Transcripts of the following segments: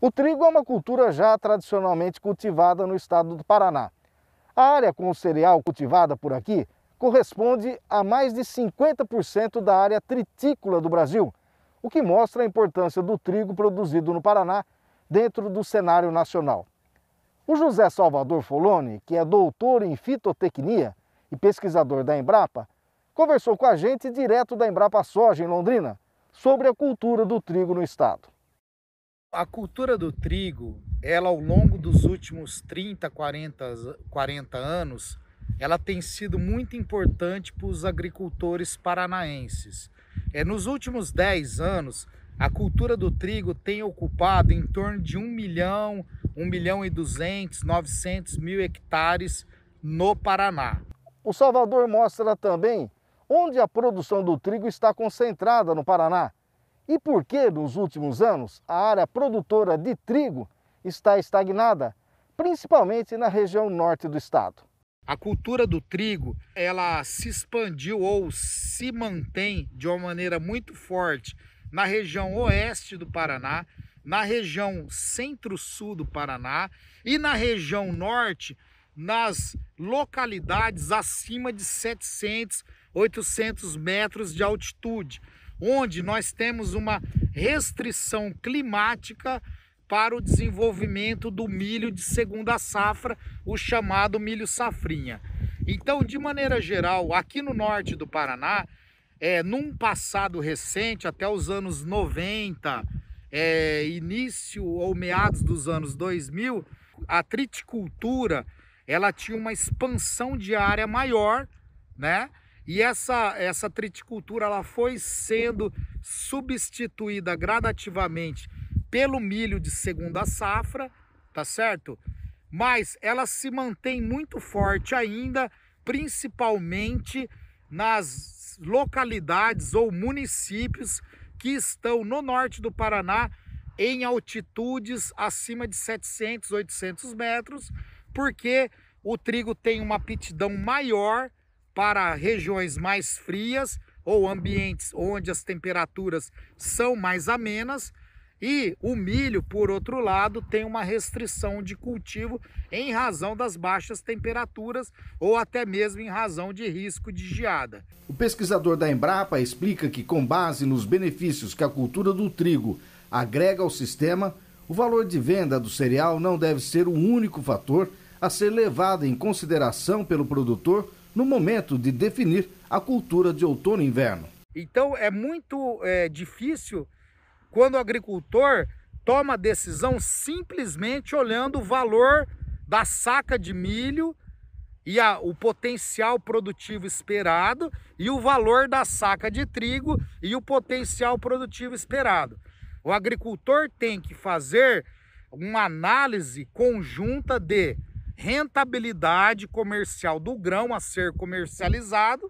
O trigo é uma cultura já tradicionalmente cultivada no estado do Paraná. A área com o cereal cultivada por aqui corresponde a mais de 50% da área tritícola do Brasil, o que mostra a importância do trigo produzido no Paraná dentro do cenário nacional. O José Salvador Foloni, que é doutor em fitotecnia e pesquisador da Embrapa, conversou com a gente direto da Embrapa Soja, em Londrina, sobre a cultura do trigo no estado. A cultura do trigo, ela ao longo dos últimos 30, 40 anos, ela tem sido muito importante para os agricultores paranaenses. Nos últimos 10 anos, a cultura do trigo tem ocupado em torno de 1 milhão, 1 milhão e 200, 900 mil hectares no Paraná. O Salvador mostra também onde a produção do trigo está concentrada no Paraná e por que, nos últimos anos, a área produtora de trigo está estagnada, principalmente na região norte do estado. A cultura do trigo, ela se expandiu ou se mantém de uma maneira muito forte na região oeste do Paraná, na região centro-sul do Paraná e na região norte, nas localidades acima de 700, 800 metros de altitude, onde nós temos uma restrição climática para o desenvolvimento do milho de segunda safra, o chamado milho safrinha. Então, de maneira geral, aqui no norte do Paraná, num passado recente, até os anos 90, início ou meados dos anos 2000, a triticultura ela tinha uma expansão de área maior, né? E essa triticultura ela foi sendo substituída gradativamente pelo milho de segunda safra, tá certo? Mas ela se mantém muito forte ainda, principalmente nas localidades ou municípios que estão no norte do Paraná, em altitudes acima de 700, 800 metros, porque o trigo tem uma aptidão maior para regiões mais frias ou ambientes onde as temperaturas são mais amenas. E o milho, por outro lado, tem uma restrição de cultivo em razão das baixas temperaturas ou até mesmo em razão de risco de geada. O pesquisador da Embrapa explica que, com base nos benefícios que a cultura do trigo agrega ao sistema, o valor de venda do cereal não deve ser o único fator a ser levado em consideração pelo produtor no momento de definir a cultura de outono e inverno. Então é muito difícil quando o agricultor toma a decisão simplesmente olhando o valor da saca de milho e o potencial produtivo esperado e o valor da saca de trigo e o potencial produtivo esperado. O agricultor tem que fazer uma análise conjunta de rentabilidade comercial do grão a ser comercializado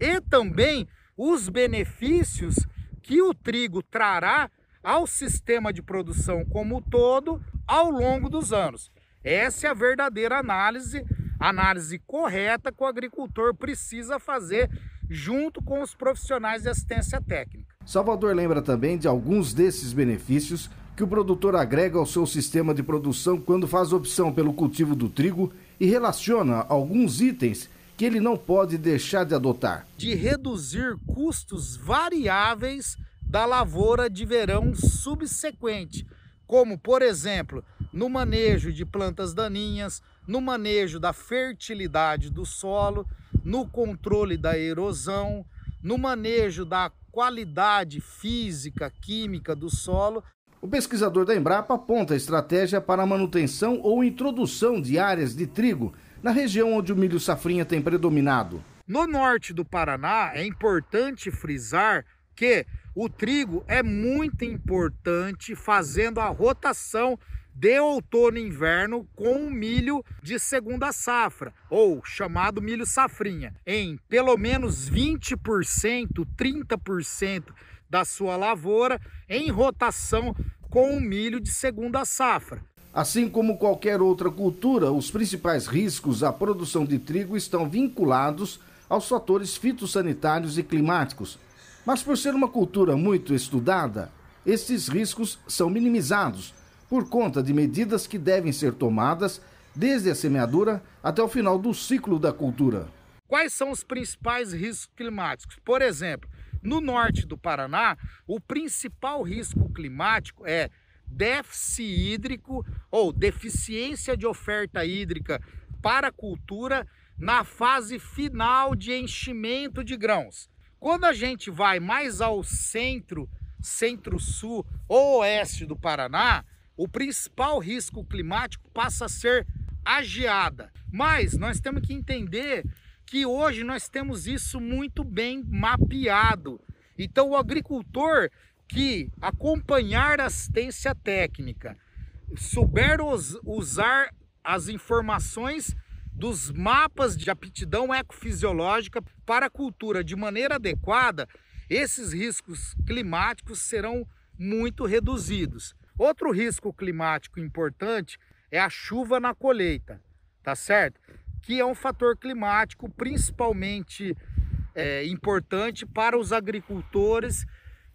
e também os benefícios que o trigo trará ao sistema de produção como um todo ao longo dos anos. Essa é a verdadeira análise correta que o agricultor precisa fazer junto com os profissionais de assistência técnica. Salvador lembra também de alguns desses benefícios que o produtor agrega ao seu sistema de produção quando faz opção pelo cultivo do trigo e relaciona alguns itens que ele não pode deixar de adotar. De reduzir custos variáveis da lavoura de verão subsequente, como, por exemplo, no manejo de plantas daninhas, no manejo da fertilidade do solo, no controle da erosão, no manejo da qualidade física, química do solo. O pesquisador da Embrapa aponta a estratégia para a manutenção ou introdução de áreas de trigo na região onde o milho safrinha tem predominado. No norte do Paraná, é importante frisar que o trigo é muito importante fazendo a rotação de outono e inverno com o milho de segunda safra, ou chamado milho safrinha, em pelo menos 20%, 30% da sua lavoura em rotação com o milho de segunda safra. Assim como qualquer outra cultura, os principais riscos à produção de trigo estão vinculados aos fatores fitossanitários e climáticos. Mas por ser uma cultura muito estudada, esses riscos são minimizados, por conta de medidas que devem ser tomadas desde a semeadura até o final do ciclo da cultura. Quais são os principais riscos climáticos? Por exemplo, no norte do Paraná, o principal risco climático é déficit hídrico ou deficiência de oferta hídrica para a cultura na fase final de enchimento de grãos. Quando a gente vai mais ao centro, centro-sul ou oeste do Paraná, o principal risco climático passa a ser a geada. Mas nós temos que entender que hoje nós temos isso muito bem mapeado. Então o agricultor que acompanhar a assistência técnica, souber usar as informações dos mapas de aptidão ecofisiológica para a cultura de maneira adequada, esses riscos climáticos serão muito reduzidos. Outro risco climático importante é a chuva na colheita, tá certo? Que é um fator climático principalmente importante para os agricultores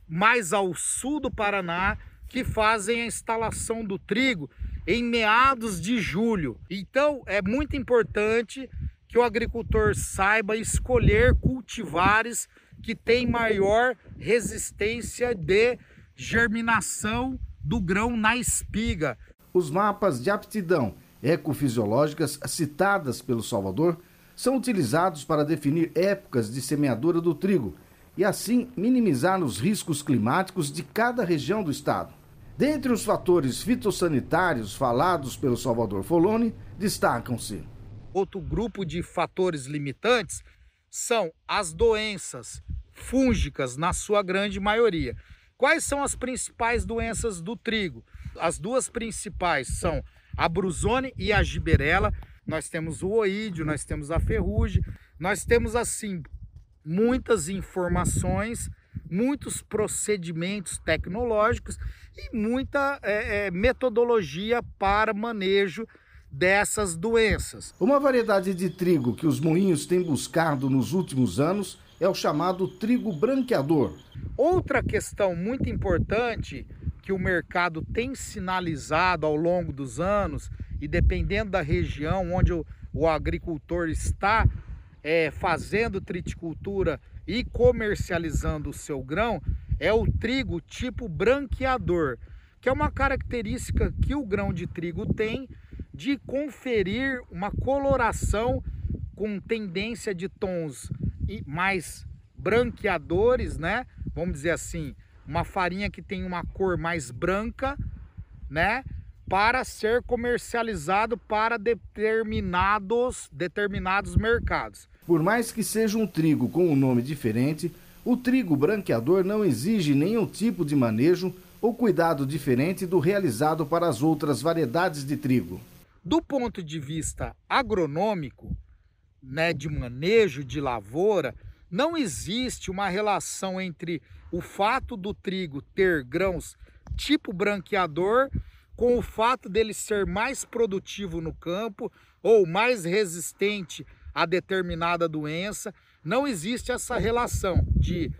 mais ao sul do Paraná, que fazem a instalação do trigo em meados de julho. Então é muito importante que o agricultor saiba escolher cultivares que têm maior resistência de germinação do grão na espiga. Os mapas de aptidão ecofisiológicas citadas pelo Salvador são utilizados para definir épocas de semeadura do trigo e assim minimizar os riscos climáticos de cada região do estado. Dentre os fatores fitossanitários falados pelo Salvador Foloni, destacam-se: outro grupo de fatores limitantes são as doenças fúngicas, na sua grande maioria. Quais são as principais doenças do trigo? As duas principais são a brusone e a giberela. Nós temos o oídio, nós temos a ferrugem, nós temos assim muitas informações, muitos procedimentos tecnológicos e muita metodologia para manejo dessas doenças. Uma variedade de trigo que os moinhos têm buscado nos últimos anos é o chamado trigo branqueador. Outra questão muito importante que o mercado tem sinalizado ao longo dos anos, e dependendo da região onde o agricultor está fazendo triticultura e comercializando o seu grão, é o trigo tipo branqueador, que é uma característica que o grão de trigo tem de conferir uma coloração com tendência de tons mais branqueadores, né? Vamos dizer assim, uma farinha que tem uma cor mais branca, né? Para ser comercializado para determinados mercados. Por mais que seja um trigo com um nome diferente, o trigo branqueador não exige nenhum tipo de manejo ou cuidado diferente do realizado para as outras variedades de trigo. Do ponto de vista agronômico, né, de manejo de lavoura, não existe uma relação entre o fato do trigo ter grãos tipo branqueador com o fato dele ser mais produtivo no campo ou mais resistente a determinada doença. Não existe essa relação de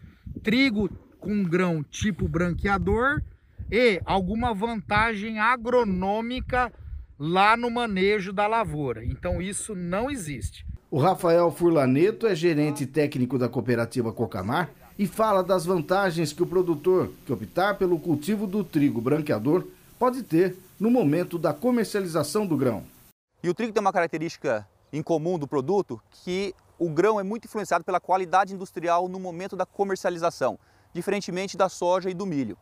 trigo com grão tipo branqueador e alguma vantagem agronômica lá no manejo da lavoura. Então isso não existe. O Rafael Furlaneto é gerente técnico da cooperativa Cocamar e fala das vantagens que o produtor que optar pelo cultivo do trigo branqueador pode ter no momento da comercialização do grão. E o trigo tem uma característica em comum do produto, que o grão é muito influenciado pela qualidade industrial no momento da comercialização, diferentemente da soja e do milho.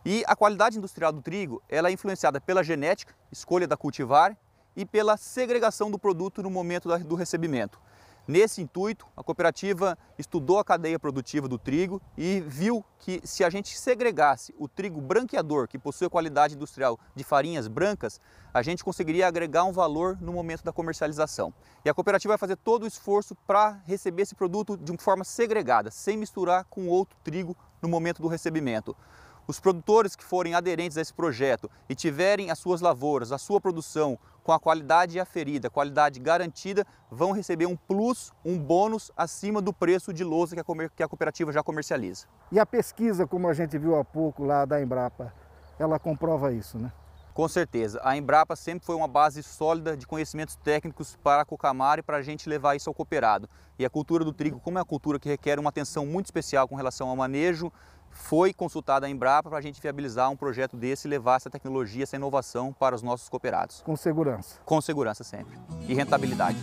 E a qualidade industrial do trigo, ela é influenciada pela genética, escolha da cultivar, e pela segregação do produto no momento do recebimento. Nesse intuito, a cooperativa estudou a cadeia produtiva do trigo e viu que se a gente segregasse o trigo branqueador, que possui a qualidade industrial de farinhas brancas, a gente conseguiria agregar um valor no momento da comercialização. E a cooperativa vai fazer todo o esforço para receber esse produto de uma forma segregada, sem misturar com outro trigo no momento do recebimento. Os produtores que forem aderentes a esse projeto e tiverem as suas lavouras, a sua produção com a qualidade aferida, a qualidade garantida, vão receber um plus, um bônus acima do preço de louça que a cooperativa já comercializa. E a pesquisa, como a gente viu há pouco lá da Embrapa, ela comprova isso, né? Com certeza. A Embrapa sempre foi uma base sólida de conhecimentos técnicos para a Cocamar e para a gente levar isso ao cooperado. E a cultura do trigo, como é uma cultura que requer uma atenção muito especial com relação ao manejo, foi consultada a Embrapa para a gente viabilizar um projeto desse e levar essa tecnologia, essa inovação para os nossos cooperados. Com segurança. Com segurança sempre. E rentabilidade.